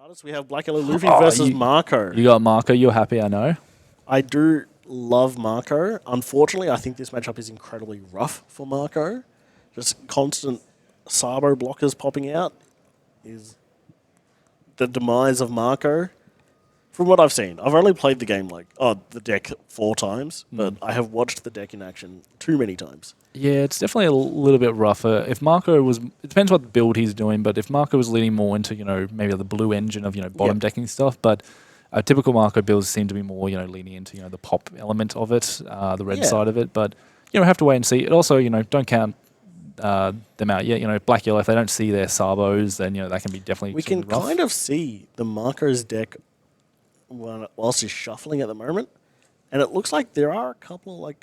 Artists, we have Black Yellow Luffy versus Marco. You got Marco. You're happy, I know. I do love Marco. Unfortunately, I think this matchup is incredibly rough for Marco. Just constant Sabo blockers popping out is the demise of Marco. From what I've seen, I've only played the game the deck 4 times, but I have watched the deck in action too many times. Yeah, it's definitely a little bit rougher. If Marco was, it depends what build he's doing, but if Marco was leaning more into, maybe the blue engine of, bottom decking stuff, but typical Marco builds seem to be more, leaning into, the pop element of it, the red side of it, but, have to wait and see. It also, don't count them out yet. Black Yellow, if they don't see their Sabos, then, that can be definitely We can rough. kind of see the Marco's deck whilst he's shuffling at the moment, and it looks like there are a couple of,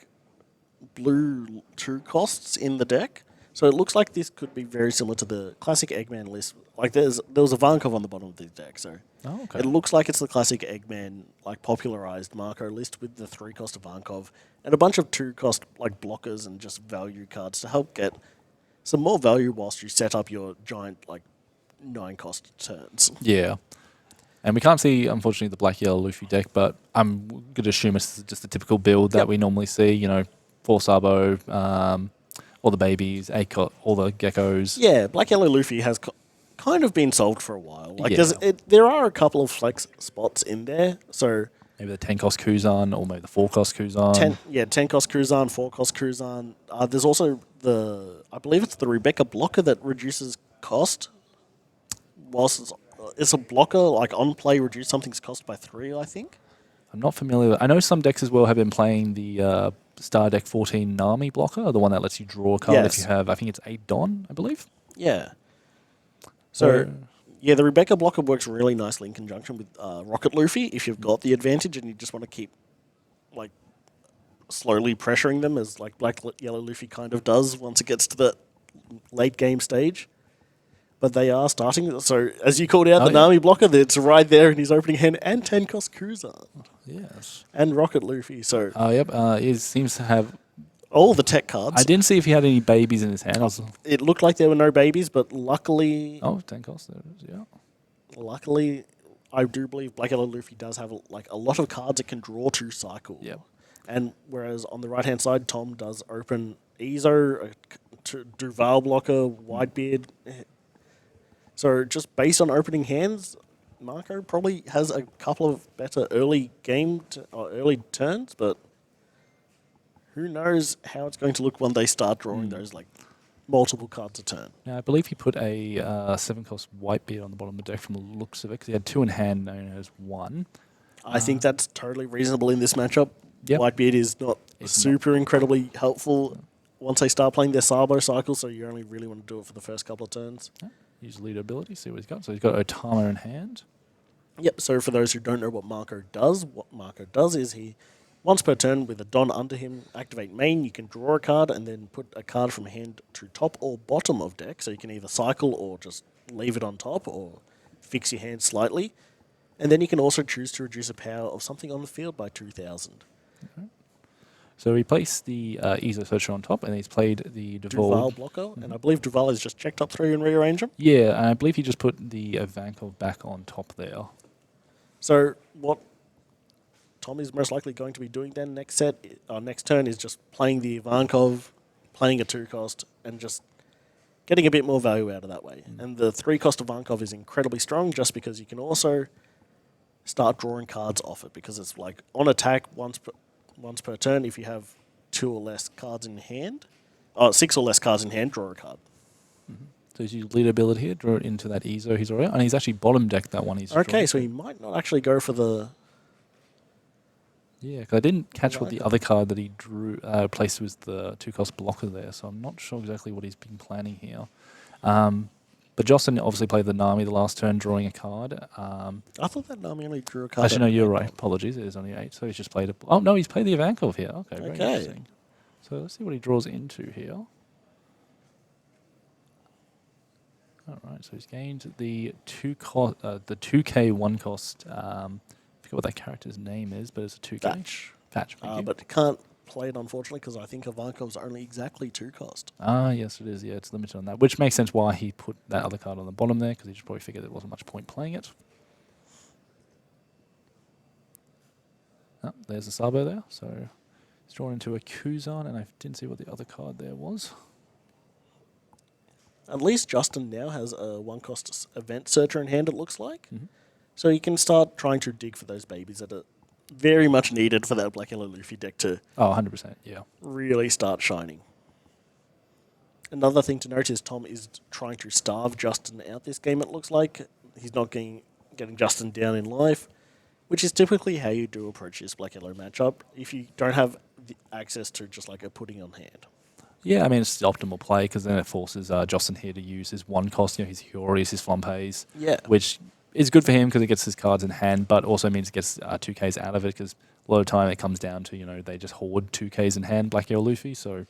blue true costs in the deck. So it looks like this could be very similar to the classic Eggman list. There was a Vankov on the bottom of the deck, so it looks like it's the classic Eggman popularized Marco list with the 3-cost of Vankov and a bunch of 2-cost blockers and just value cards to help get some more value whilst you set up your giant 9-cost turns. Yeah. And we can't see, unfortunately, the Black Yellow Luffy deck, but I'm going to assume it's just a typical build that we normally see, 4 Sabo, all the babies, all the geckos. Yeah, Black Yellow Luffy has kind of been solved for a while. There are a couple of flex spots in there. So maybe the 10-cost Kuzan or maybe the 4-cost Kuzan. 10-cost Kuzan, 4-cost Kuzan. There's also I believe it's the Rebecca blocker that reduces cost. Whilst it's a blocker, on play, reduce something's cost by 3, I think. I'm not familiar with it. I know some decks as well have been playing the Star Deck 14 Nami blocker, the one that lets you draw a card if you have, I think it's a Don, I believe. Yeah. So, the Rebecca blocker works really nicely in conjunction with Rocket Luffy if you've got the advantage and you just want to keep, slowly pressuring them as, Black Yellow Luffy kind of does once it gets to the late game stage. But they are starting. So, as you called out, the Nami blocker, it's right there in his opening hand, and 10-cost Kuzan. Yes. And Rocket Luffy. So, he seems to have all the tech cards. I didn't see if he had any babies in his hand. It looked like there were no babies, but luckily... 10-cost, there it is, yeah. Luckily, I do believe Black Yellow Luffy does have a lot of cards it can draw to cycle. Yep. And whereas on the right-hand side, Tom does open Ezo, Duval blocker, Whitebeard. So just based on opening hands, Marco probably has a couple of better early early turns, but who knows how it's going to look when they start drawing those multiple cards a turn. Now, I believe he put a 7-cost Whitebeard on the bottom of the deck from the looks of it, because he had 2 in hand, known as 1. I think that's totally reasonable in this matchup. Yep. Whitebeard is not incredibly helpful once they start playing their Sabo cycle, so you only really want to do it for the first couple of turns. Use leader ability, see what he's got. So he's got Otama in hand. Yep, so for those who don't know what Marco does is he, once per turn with a Don under him, activate main, you can draw a card and then put a card from hand to top or bottom of deck, so you can either cycle or just leave it on top or fix your hand slightly. And then you can also choose to reduce the power of something on the field by 2,000. Okay. So he placed the Ezo Searcher on top, and he's played the Duval blocker, and I believe Duval has just checked up through and rearranged them. Yeah, and I believe he just put the Vankov back on top there. So what Tom is most likely going to be doing then next turn is just playing the Vankov, playing a 2-cost, and just getting a bit more value out of that way. And the 3-cost of Vankov is incredibly strong just because you can also start drawing cards off it, because it's on attack once per turn. If you have 2 or less cards in hand, 6 or less cards in hand, draw a card. So he's used leader ability here, draw it into that Ezo he's already, and he's actually bottom decked that one. So he might not actually go for the... Yeah, because I didn't catch what the other card that he drew placed was the 2-cost blocker there, so I'm not sure exactly what he's been planning here. But Jocelyn obviously played the Nami the last turn, drawing a card. I thought that Nami only drew a card. Actually, no, you're right. Apologies, it is only 8, so he's just played Oh, no, he's played the Ivankov here. Okay, very interesting. So let's see what he draws into here. All right, so he's gained the 2K 1-cost. I forget what that character's name is, but it's a 2K. Thatch. But it can't play it, unfortunately, because I think Ivankov's only exactly 2-cost. Yes, it is. Yeah, it's limited on that, which makes sense why he put that other card on the bottom there, because he just probably figured there wasn't much point playing it. Oh, there's a Sabo there. So it's drawn into a Kuzan, and I didn't see what the other card there was. At least Justin now has a 1-cost event searcher in hand, it looks like. Mm-hmm. So you can start trying to dig for those babies that are very much needed for that Black Yellow Luffy deck to 100%, yeah. really start shining. Another thing to note is Tom is trying to starve Justin out this game, it looks like. He's not getting Justin down in life, which is typically how you do approach this Black-Yellow matchup if you don't have the access to just like a pudding on hand. Yeah, I mean, it's the optimal play because then it forces Justin here to use his 1-cost, his Hioris, his Flampeys, which is good for him because it gets his cards in hand, but also means it gets 2Ks out of it because a lot of time it comes down to, they just hoard 2Ks in hand, Black Yellow Luffy, so,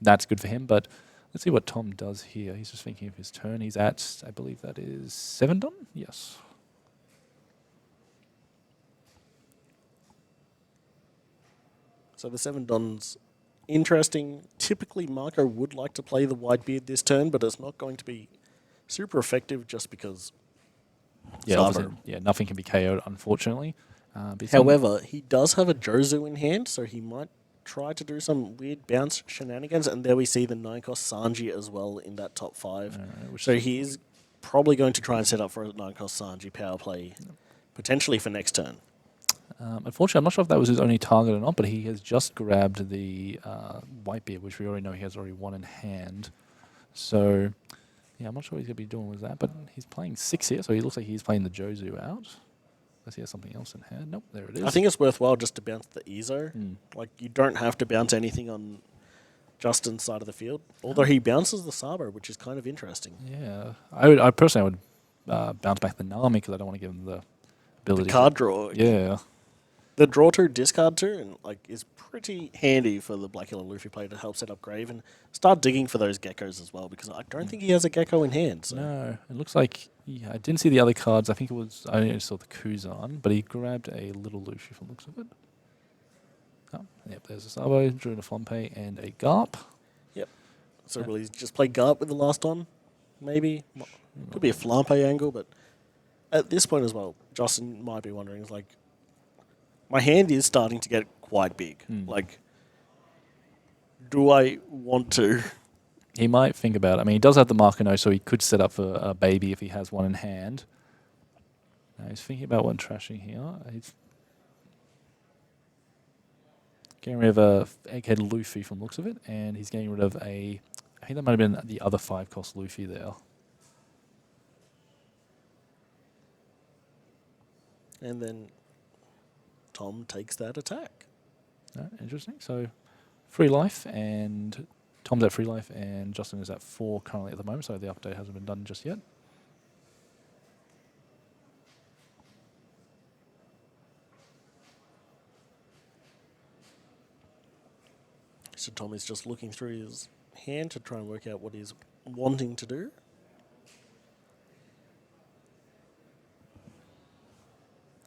that's good for him. But let's see what Tom does here. He's just thinking of his turn. He's at, I believe that is 7 done? Yes. So the 7 Don's interesting. Typically, Marco would like to play the Whitebeard this turn, but it's not going to be super effective just because. Yeah, obviously, nothing can be KO'd, unfortunately. However, he does have a Jozu in hand, so he might try to do some weird bounce shenanigans, and there we see the 9-cost Sanji as well in that top 5. So he is probably going to try and set up for a 9-cost Sanji power play, potentially for next turn. Unfortunately, I'm not sure if that was his only target or not, but he has just grabbed the Whitebeard, which we already know he has already 1 in hand. So, yeah, I'm not sure what he's going to be doing with that, but he's playing 6 here, so he looks like he's playing the Jozu out. Unless he has something else in hand. Nope, there it is. I think it's worthwhile just to bounce the Ezo. Like, you don't have to bounce anything on Justin's side of the field, although he bounces the Sabo, which is kind of interesting. Yeah. I personally would bounce back the Nami because I don't want to give him the ability. The card draw. Yeah. The draw 2, discard 2, and is pretty handy for the Black Yellow Luffy player to help set up Grave and start digging for those geckos as well, because I don't think he has a gecko in hand. So. No, it looks like I didn't see the other cards. I think it was I only saw the Kuzan, but he grabbed a little Luffy from the looks of it. Oh, yep, there's a Sabo, drew a Flampe and a Garp. Yep. So will he just play Garp with the last on? Maybe. Could be a Flampe angle, but at this point as well, Justin might be wondering, my hand is starting to get quite big. Do I want to? He might think about it. I mean, he does have the Markano, so he could set up for a baby if he has 1 in hand. Now he's thinking about one trashing here. He's getting rid of a Egghead Luffy from the looks of it, and he's getting rid of I think that might have been the other 5-cost Luffy there. And then Tom takes that attack. Interesting. So, free life, and Tom's at free life, and Justin is at 4 currently at the moment, so the update hasn't been done just yet. So Tom is just looking through his hand to try and work out what he's wanting to do.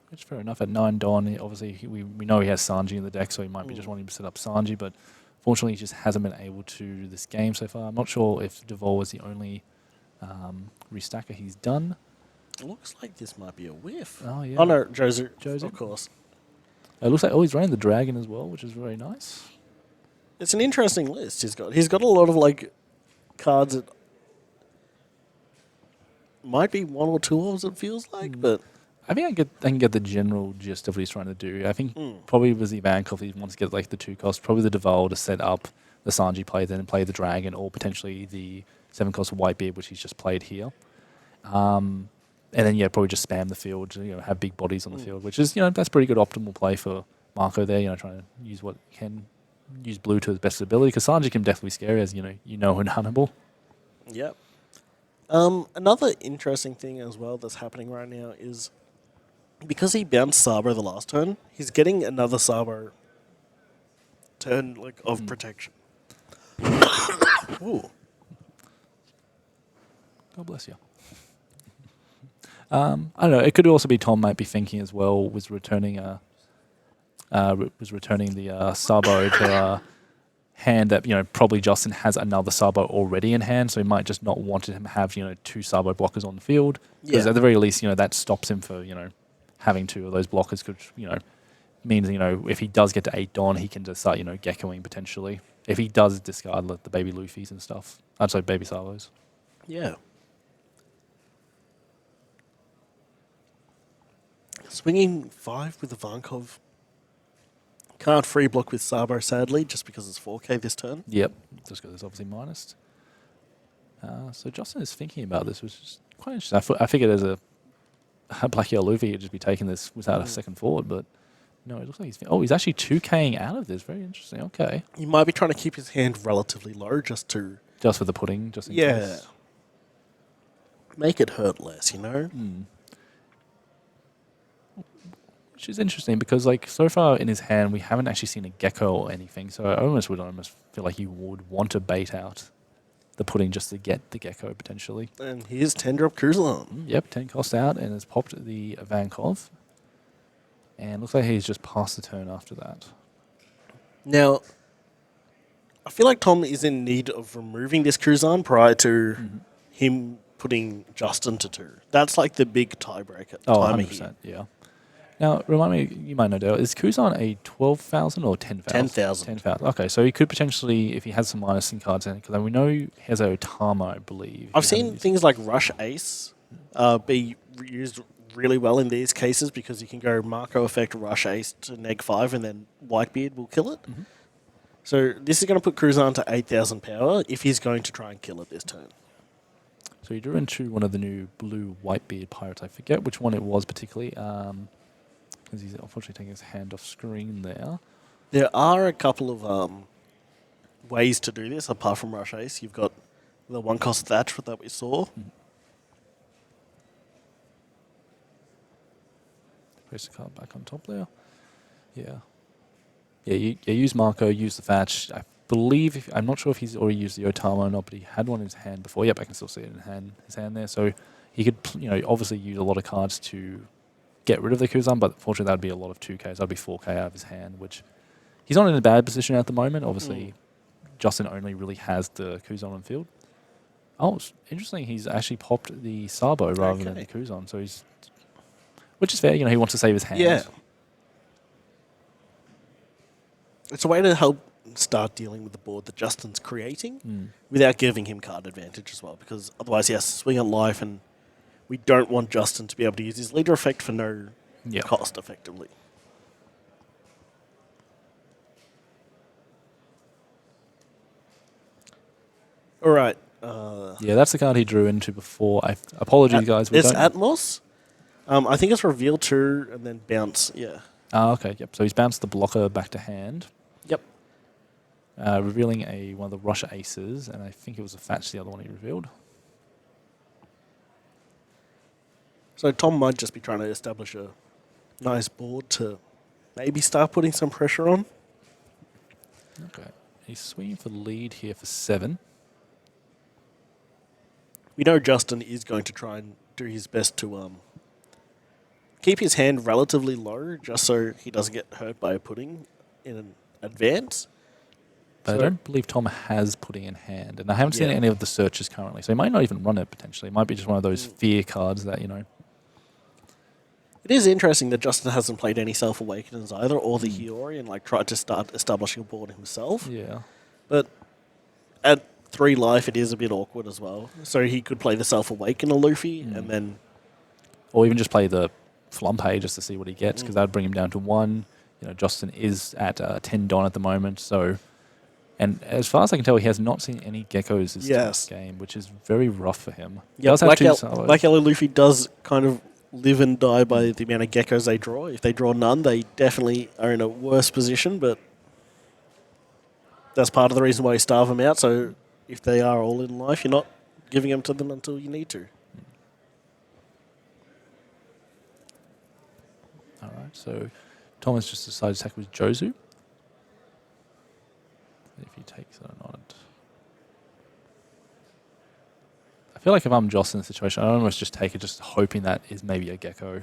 Which fair enough. At 9 Don, obviously we know he has Sanji in the deck, so he might be just wanting to set up Sanji, but fortunately he just hasn't been able to this game so far. I'm not sure if Devol was the only restacker he's done. Looks like this might be a whiff. Oh, yeah. Oh, no, Jozu, of course. It looks like, he's running the Dragon as well, which is very nice. It's an interesting list he's got. He's got a lot of, cards that might be 1 or 2 of, it feels like, but... I think I can get the general gist of what he's trying to do. I think probably with the Ivankov, he wants to get the 2 costs, probably the Deval to set up the Sanji play, then play the Dragon, or potentially the 7-cost Whitebeard, which he's just played here. And then, probably just spam the field, have big bodies on the field, which is, that's pretty good optimal play for Marco there, trying to use what can, use blue to his best ability, because Sanji can definitely be scary, as unhuntable. Yep. Another interesting thing as well that's happening right now is, because he bounced Sabo the last turn, he's getting another Sabo turn of protection. Ooh. God bless you. I don't know. It could also be Tom might be thinking as well was returning the Sabo to a hand that probably Justin has another Sabo already in hand, so he might just not want him to have 2 Sabo blockers on the field, because at the very least that stops him for having 2 of those blockers could means, if he does get to 8 Don, he can just start, geckoing potentially. If he does discard the baby Luffys and stuff. I'm sorry, baby Sabos. Yeah. Swinging 5 with the Vankov. Can't free block with Sabo, sadly, just because it's 4K this turn. Yep, just because it's obviously minus. So Justin is thinking about this, which is quite interesting. I figured as a Black Yellow Luffy, he'd just be taking this without a second forward, but no, it looks like he's actually 2K'ing out of this. Very interesting. Okay. He might be trying to keep his hand relatively low just for the pudding, just in case. Make it hurt less, Which is interesting because, so far in his hand, we haven't actually seen a gecko or anything. So I almost feel like you would want to bait out the pudding just to get the gecko potentially. And here's 10 drop Cruzan. Yep, 10 cost out and has popped the Vankov. And looks like he's just passed the turn after that. Now, I feel like Tom is in need of removing this Cruzan prior to him putting Justin to 2. That's like the big tiebreaker. Oh, timer 100%, here. yeah. Now, remind me, you might know, Dale, is Kuzan a 12,000 or 10,000? 10,000. 10,000. Okay, so he could potentially, if he has some minus in cards in it, because we know he has a Otama, I believe. I've seen things like Rush Ace be used really well in these cases because you can go Marco Effect Rush Ace to neg 5 and then Whitebeard will kill it. So this is going to put Cruzan to 8,000 power if he's going to try and kill it this turn. So he drew into one of the new blue Whitebeard pirates. I forget which one it was particularly. Because he's unfortunately taking his hand off screen there. There are a couple of ways to do this apart from Rush Ace. You've got the 1-cost Thatch that we saw. Place the card back on top there. Yeah. Yeah, you use Marco, use the Thatch. I believe, I'm not sure if he's already used the Otama or not, but he had one in his hand before. Yep, I can still see it in his hand there. So he could, obviously use a lot of cards to get rid of the Kuzan, but unfortunately that would be a lot of 2Ks. That would be 4K out of his hand, which he's not in a bad position at the moment. Obviously, Justin only really has the Kuzan on field. Oh, it's interesting. He's actually popped the Sabo rather than the Kuzan, so which is fair. He wants to save his hand. Yeah. It's a way to help start dealing with the board that Justin's creating without giving him card advantage as well, because otherwise he has to swing on life, and we don't want Justin to be able to use his leader effect for no cost effectively. All right. Yeah, that's the card he drew into before. Apologies, guys. It's Atmos. I think it's reveal 2 and then bounce. Yeah. Okay. Yep. So he's bounced the blocker back to hand. Yep. Revealing one of the Russia aces, and I think it was a Thatch, the other one he revealed. So Tom might just be trying to establish a nice board to maybe start putting some pressure on. Okay. He's swinging for the lead here for 7. We know Justin is going to try and do his best to keep his hand relatively low just so he doesn't get hurt by a pudding in advance. But I don't believe Tom has pudding in hand, and I haven't seen any of the searches currently, so he might not even run it potentially. It might be just one of those fear cards that, It is interesting that Justin hasn't played any Self-Awakenings either, or the Hiyori, and tried to start establishing a board himself. Yeah. But at 3 life, it is a bit awkward as well. So he could play the Self-Awakener Luffy, and then... Or even just play the Flumpe just to see what he gets, because that would bring him down to 1. Justin is at 10 Don at the moment, so... And as far as I can tell, he has not seen any geckos this game, which is very rough for him. Yeah, Black Yellow Luffy does kind of live and die by the amount of geckos they draw. If they draw none, they definitely are in a worse position, but that's part of the reason why you starve them out. So if they are all in life, you're not giving them to them until you need to. All right, so Thomas just decided to attack with Jozu. If he takes it or not. I feel like if I'm Joss in the situation, I'd almost just take it, just hoping that is maybe a gecko.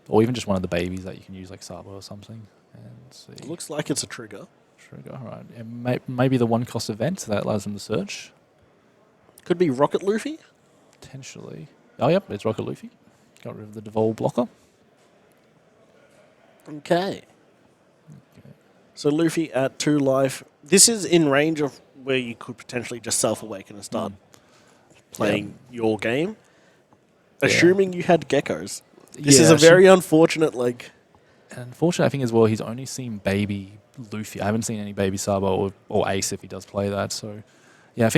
Or even just one of the babies that you can use, like Sabo or something. And see. It looks like it's a trigger. Trigger, all right. And maybe the 1-cost event that allows them to search. Could be Rocket Luffy. Potentially. Oh, yep, it's Rocket Luffy. Got rid of the Devolve blocker. Okay. So Luffy at 2 life. This is in range of where you could potentially just self-awaken and start playing your game. Yeah. Assuming you had geckos. This is Yeah, a very unfortunate, like... And unfortunately, I think as well, he's only seen baby Luffy. I haven't seen any baby Sabo or Ace if he does play that. So, yeah,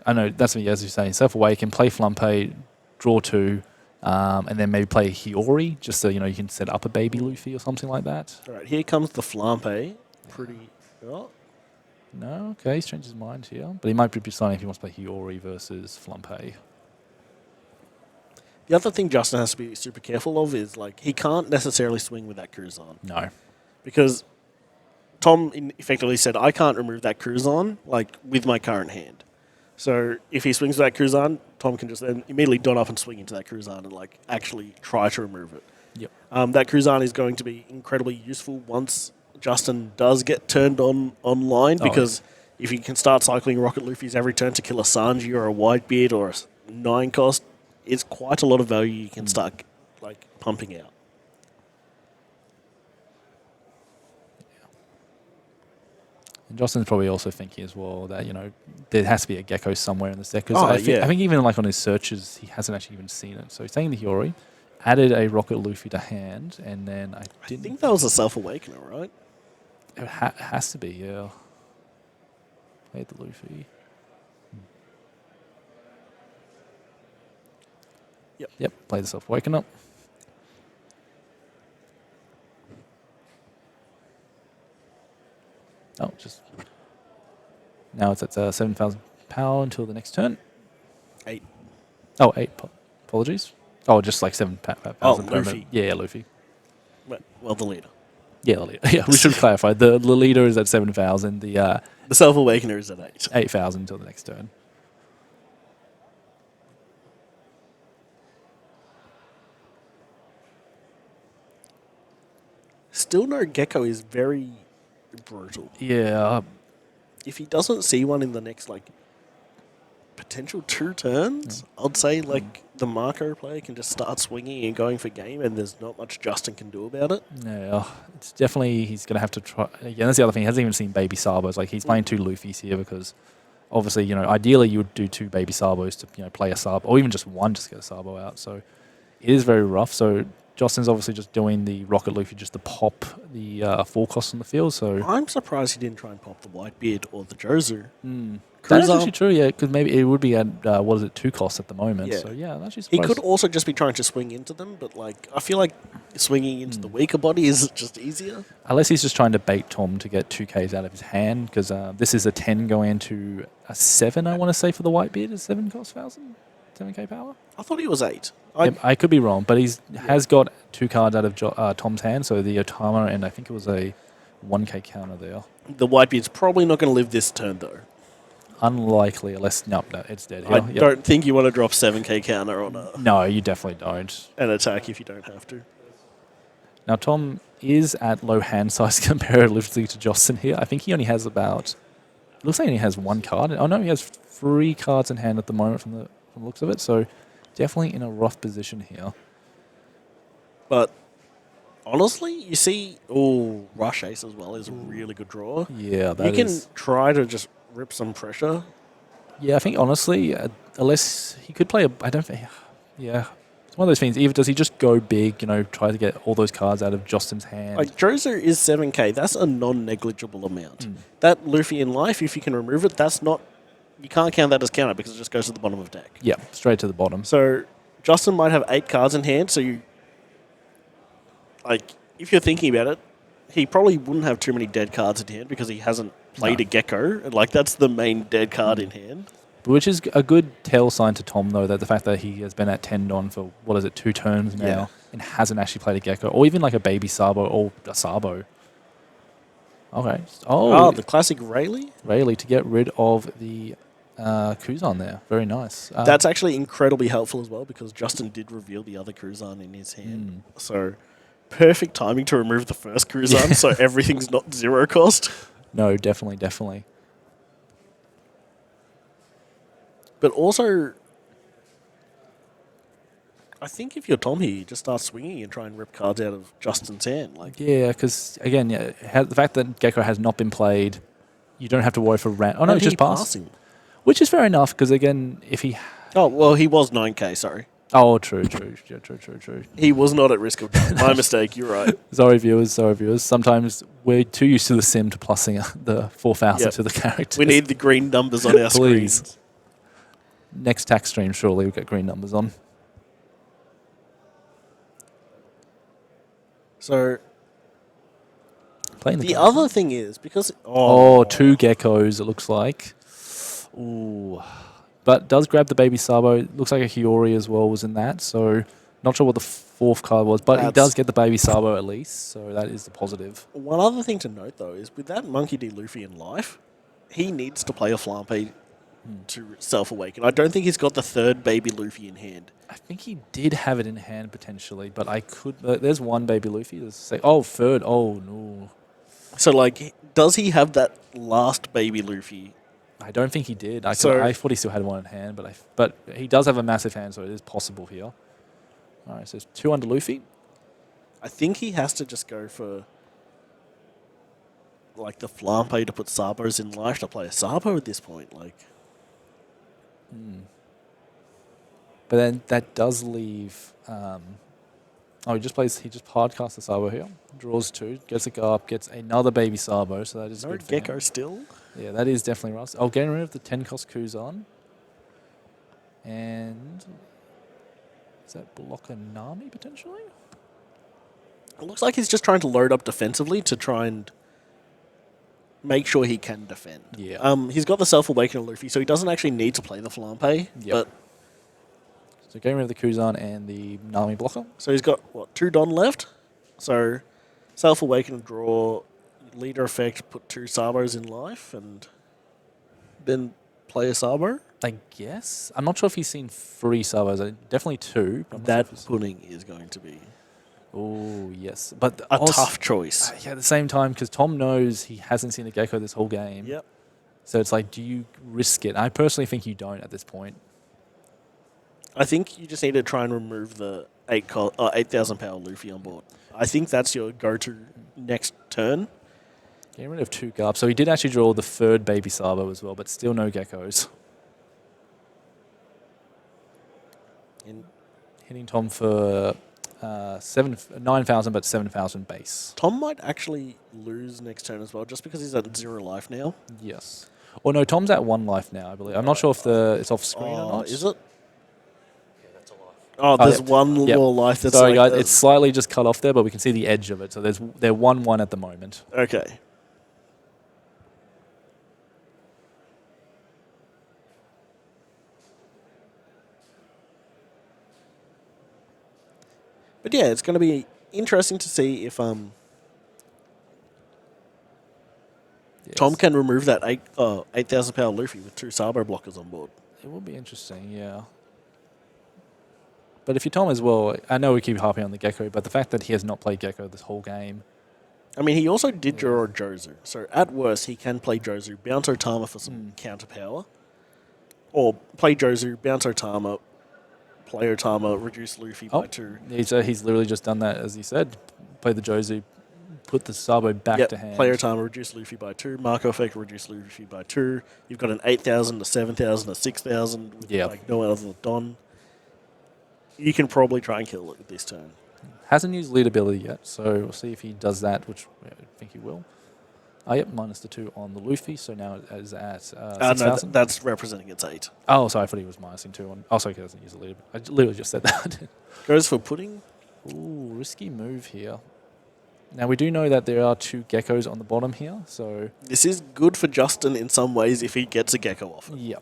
I know that's me, as you're saying, self-awaken, play Flumpe, draw 2, and then maybe play Hiyori, just so, you can set up a baby Luffy or something like that. All right, here comes the Flampe. Pretty... Oh, No, okay, he's changed his mind here. But he might be deciding if he wants to play Hiyori versus Flumpe. the other thing Justin has to be super careful of is, like, he can't necessarily swing with that Cruzan. No. Because Tom effectively said, I can't remove that Cruzan, like, with my current hand. So if he swings with that Cruzan, Tom can just then immediately dot up and swing into that Cruzan and, like, actually try to remove it. Yep. That Cruzan is going to be incredibly useful once Justin does get turned online, because if you can start cycling Rocket Luffy's every turn to kill a Sanji or a Whitebeard or a 9 cost, it's quite a lot of value you can start, like, pumping out. And Justin's probably also thinking as well that, there has to be a Gecko somewhere in this deck. 'Cause Oh, I think even like on his searches, he hasn't actually even seen it. So he's taking the Hiyori, added a Rocket Luffy to hand, and then I think that was a self-awakener, right? It has to be, yeah. Played the Luffy. Yep, play the self-awaken up. Oh, just... Now it's at 7,000 power until the next turn. 8. Oh, 8. Apologies. Oh, just like 7,000 Luffy. Yeah, Luffy. Well, the leader. Yeah, the leader. Yeah, we should clarify. The leader is at 7,000. The self-awakener is at 8. 8,000 until the next turn. Still no Gecko is very brutal. Yeah. If he doesn't see one in the next, like, potential 2 turns, I'd say, like, the Marco player can just start swinging and going for game, and there's not much Justin can do about it. Yeah, it's definitely, he's going to have to try. Again, that's the other thing. He hasn't even seen baby Sabos. Like, he's playing 2 Luffys here because, obviously, ideally you would do 2 baby Sabos to, play a Sabo, or even just 1 just to get a Sabo out. So it is very rough. So Justin's obviously just doing the Rocket Luffy just to pop the 4 costs on the field. So I'm surprised he didn't try and pop the Whitebeard or the Jozu. That's actually true, yeah, because maybe it would be at, 2 costs at the moment. Yeah. So, yeah, I'm actually He surprised. could also just be trying to swing into them, but, like, I feel like swinging into the weaker body is just easier. Unless he's just trying to bait Tom to get 2Ks out of his hand, because this is a 10 going into a 7, I want to say, for the Whitebeard. Is 7 cost 1,000? 7k power? I thought he was 8. I could be wrong, but has got 2 cards out of Tom's hand, so the Otama, and I think it was a 1k counter there. The Whitebeard's probably not going to live this turn, though. Unlikely, unless... No, it's dead. I don't think you want to drop 7k counter on No, you definitely don't. an attack if you don't have to. Now, Tom is at low hand size comparatively to Justin here. I think he only has about... It looks like he only has 1 card. Oh, no, he has 3 cards in hand at the moment from the looks of it, so definitely in a rough position here. But honestly, you see... Oh, Rush Ace as well is a really good draw. Yeah, you can try to just rip some pressure. Yeah, I think honestly, unless he could play I don't think... Yeah. It's one of those things. Either does he just go big, try to get all those cards out of Justin's hand. Like, Jozu is 7k. That's a non-negligible amount. That Luffy in life, if you can remove it, that's not... You can't count that as counter because it just goes to the bottom of deck. Yeah, straight to the bottom. So Justin might have 8 cards in hand, so you... Like, if you're thinking about it, he probably wouldn't have too many dead cards in hand because he hasn't played a Gecko. And, like, that's the main dead card in hand. Which is a good tell sign to Tom, though, that the fact that he has been at 10 Don for, 2 turns now and hasn't actually played a Gecko, or even like a baby Sabo or a Sabo. Okay. The classic Rayleigh? Rayleigh to get rid of the Kuzan there. Very nice. That's actually incredibly helpful as well because Justin did reveal the other Kuzan in his hand. So perfect timing to remove the first Kuzan so everything's not 0 cost. No, definitely. But also, I think if you're Tom here, you just start swinging and try and rip cards out of Justin's hand. Like, Yeah, because again, the fact that Gecko has not been played, you don't have to worry for Oh no, and it's just he passed. passing. Which is fair enough, because again, if he... Oh, well, he was 9k, sorry. Oh, true. Yeah, true. He was not at risk of dying. My mistake, you're right. Sorry, viewers. Sometimes we're too used to the sim to plussing the 4,000 Yep. to the characters. We need the green numbers on our Please. screens. Next tax stream, surely we'll get green numbers on. So, Playing the card. other thing is, because... Oh, 2 geckos, it looks like. Ooh. But does grab the baby Sabo. Looks like a Hiyori as well was in that. So, not sure what the 4th card was. But he does get the baby Sabo at least. So, that is the positive. One other thing to note, though, is with that Monkey D. Luffy in life, he needs to play a Flampe to self-awaken. I don't think he's got the 3rd baby Luffy in hand. I think he did have it in hand potentially. But I could... there's one baby Luffy. Oh, 3rd. Oh, no. So, like, does he have that last baby Luffy? I don't think he did. I thought he still had one in hand, but he does have a massive hand, so it is possible here. All right, so it's 2 under Luffy. I think he has to just go for, like, the Flampe to put Sabos in life to play a Sabo at this point. Like, But then that does leave... he just hardcasts the Sabo here. Draws 2, gets a go up, gets another baby Sabo, so that is no good for Gecko him. still. Yeah, that is definitely rough. Oh, getting rid of the 10 cost Kuzan. And... is that blocker Nami, potentially? It looks like he's just trying to load up defensively to try and make sure he can defend. Yeah. He's got the self-awaken Luffy, so he doesn't actually need to play the Flampe. Yep. But So getting rid of the Kuzan and the Nami blocker. so he's got, 2 Don left? So self-awaken, draw, leader effect, put 2 Sabos in life, and then play a Sabo. I guess. I'm not sure if he's seen 3 Sabos. Definitely 2. but I'm not sure if That he's- pudding is going to be Oh, yes. But a also- tough choice. Yeah, at the same time, because Tom knows he hasn't seen a Gecko this whole game. Yep. So it's like, do you risk it? I personally think you don't at this point. I think you just need to try and remove the 8,000 power Luffy on board. I think that's your go-to next turn. Getting rid of 2 Garp. So he did actually draw the 3rd baby Sabo as well, but still no Geckos. And Hitting Tom for 9,000, but 7,000 base. Tom might actually lose next turn as well, just because he's at 0 life now. Yes. Or no, Tom's at 1 life now, I believe. I'm not sure if it's off screen or not. Is it? Oh, there's yep. one Yep. more life that's Sorry, like guys, it's slightly just cut off there, but we can see the edge of it. So they're 1-1 at the moment. Okay. But yeah, it's going to be interesting to see if Yes. Tom can remove that 8,000 power Luffy with 2 Sabo blockers on board. It will be interesting, yeah. But if you're Tom as well, I know we keep harping on the Gecko, but the fact that he has not played Gecko this whole game. I mean, he also did draw a Jozu. So at worst, he can play Jozu, bounce Otama for some counter power. Or play Jozu, bounce Otama, play Otama, reduce Luffy by 2. He's literally just done that, as he said. Play the Jozu, put the Sabo back to hand. Play Otama, reduce Luffy by 2. Marco effect, reduce Luffy by 2. You've got an 8,000, a 7,000, a 6,000 with like no other than Don. You can probably try and kill it this turn. Hasn't used lead ability yet, so we'll see if he does that, which I think he will. Yep, minus the 2 on the Luffy, so now it is at 6,000. No, that's representing its 8. Oh, sorry, I thought he was minusing 2 on... Oh, sorry, he doesn't use the lead. I literally just said that. Goes for pudding. Ooh, risky move here. Now, we do know that there are 2 Geckos on the bottom here, so... This is good for Justin in some ways if he gets a Gecko off it. Yeah.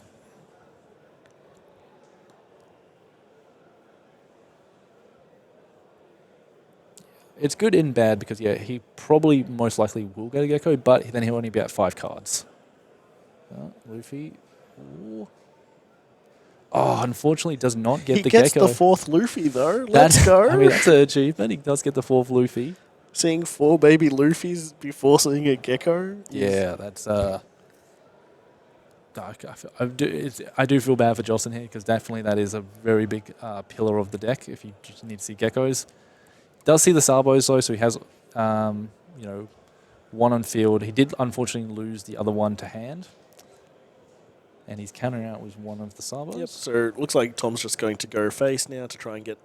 It's good and bad because, yeah, he probably most likely will get a Gecko, but then he'll only be at 5 cards. Luffy. Ooh. Oh, unfortunately, does not get He the gets Gecko. the 4th Luffy, though. Let's go. I mean, that's an achievement. He does get the 4th Luffy. Seeing 4 baby Luffys before seeing a Gecko. Yeah, that's... I do feel bad for Jocelyn here because definitely that is a very big pillar of the deck if you just need to see geckos. Does see the Sabos though, so he has one on field. He did unfortunately lose the other one to hand. And he's countering out with one of the Sabos. Yep, so it looks like Tom's just going to go face now to try and get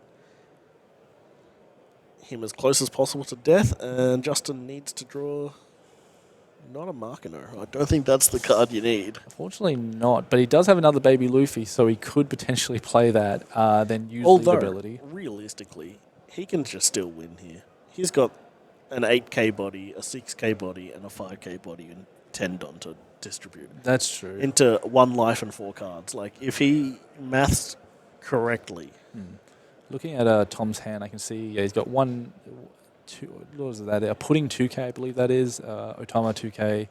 him as close as possible to death, and Justin needs to draw not a Markiner. I don't think that's the card you need. Unfortunately not, but he does have another baby Luffy, so he could potentially play that, then use Although, the ability. realistically, he can just still win here. He's got an 8k body, a 6k body, and a 5k body, and 10 Don to distribute. That's true. Into 1 life and 4 cards. Like, if he maths correctly... Looking at Tom's hand, I can see he's got 1, 2, what was that? A Pudding 2k, I believe that is. Otama 2k,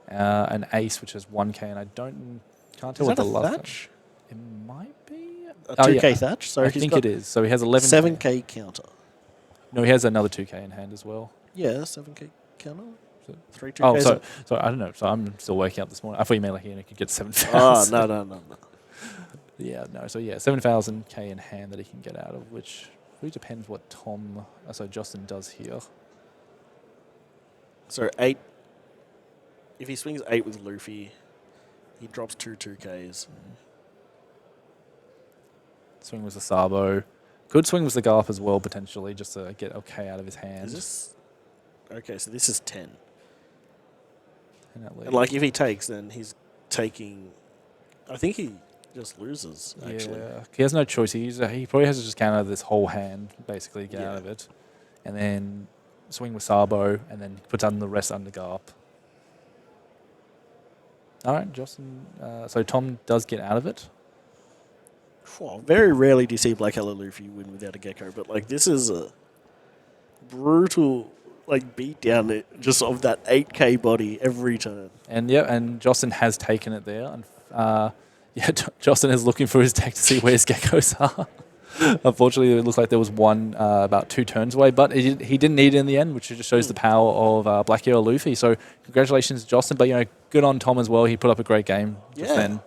an Ace, which is 1k, and can't tell what the last Thatch? It might be A 2k Thatch? So I think it is. So he has 11. 7k counter. No, he has another 2k in hand as well. Yeah, 7k counter. 3 2Ks. Oh, so I don't know. So I'm still working out this morning. I thought you meant like he could get 7,000. Oh, no. Yeah, no. So yeah, 7,000k in hand that he can get out of, which really depends what Justin does here. So 8. If he swings 8 with Luffy, he drops 2 2Ks. Swing was the Sabo. Could swing was the Garp as well, potentially, just to get okay out of his hand. Is this... Okay, so this is 10. And And like, if he takes, then he's taking... I think he just loses, actually. Yeah, he has no choice. He probably has to just counter this whole hand, basically, to get out of it. And then swing with Sabo, and then puts on the rest under Garp. All right, Justin. So Tom does get out of it. Very rarely do you see Black Hello Luffy win without a Gecko, but like this is a brutal like beat down just of that 8k body every turn. And and Justin has taken it there. And Justin is looking for his deck to see where his geckos are. Unfortunately, it looks like there was one about 2 turns away, but he didn't need it in the end, which just shows the power of Black Hero Luffy. So congratulations, Justin. But good on Tom as well. He put up a great game just then.